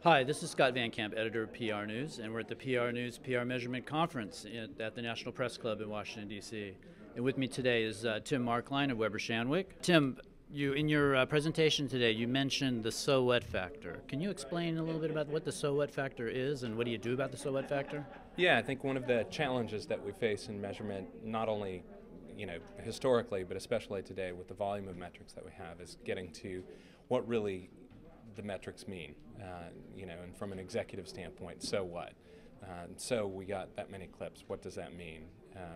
Hi, this is Scott Van Camp, editor of PR News, and we're at the PR News PR Measurement Conference at the National Press Club in Washington, D.C. And with me today is Tim Marklein of Weber Shandwick. Tim, in your presentation today, you mentioned the so what factor. Can you explain a little bit about what the so what factor is and what do you do about the so what factor? Yeah, I think one of the challenges that we face in measurement, not only historically, but especially today with the volume of metrics that we have, is getting to what really the metrics mean. And from an executive standpoint, so what? So we got that many clips, what does that mean?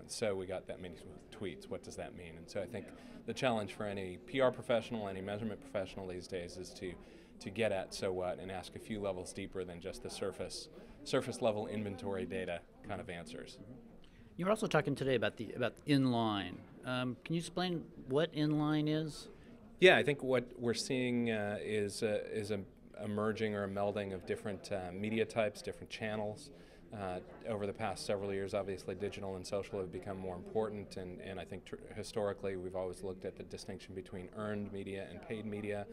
So we got that many tweets, what does that mean? And so I think the challenge for any PR professional, any measurement professional these days is to get at so what and ask a few levels deeper than just the surface level inventory data kind of answers. You're also talking today about InLine. Can you explain what InLine is? Yeah, I think what we're seeing is a merging or a melding of different media types, different channels. Over the past several years, obviously digital and social have become more important, and I think historically we've always looked at the distinction between earned media and paid media.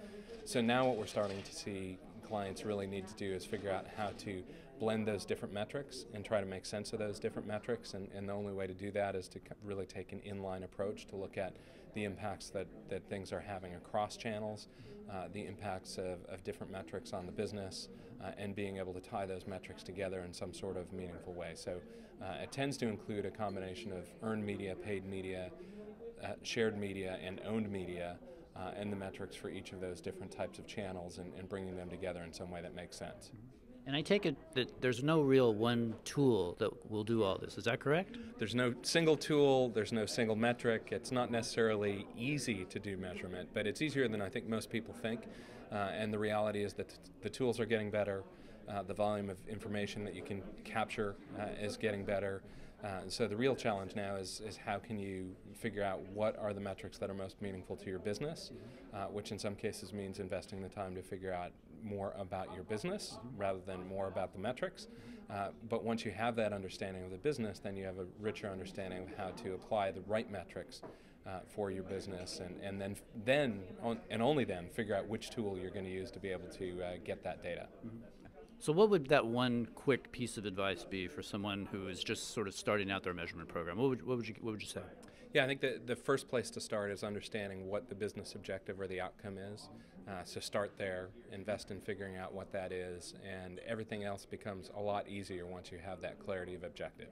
So now what we're starting to see clients really need to do is figure out how to blend those different metrics and try to make sense of those different metrics, and the only way to do that is to really take an inline approach to look at the impacts that things are having across channels, the impacts of different metrics on the business, and being able to tie those metrics together in some sort of meaningful way. So it tends to include a combination of earned media, paid media, shared media, and owned media, and the metrics for each of those different types of channels and bringing them together in some way that makes sense. And I take it that there's no real one tool that will do all this. Is that correct? There's no single tool, there's no single metric. It's not necessarily easy to do measurement, but it's easier than I think most people think. And the reality is that the tools are getting better. The volume of information that you can capture is getting better. So the real challenge now is how can you figure out what are the metrics that are most meaningful to your business, which in some cases means investing the time to figure out more about your business rather than more about the metrics. But once you have that understanding of the business, then you have a richer understanding of how to apply the right metrics for your business, and then only then figure out which tool you're going to use to be able to get that data. So what would that one quick piece of advice be for someone who is just sort of starting out their measurement program? What would you say? Yeah, I think the first place to start is understanding what the business objective or the outcome is. So start there, invest in figuring out what that is, and everything else becomes a lot easier once you have that clarity of objective.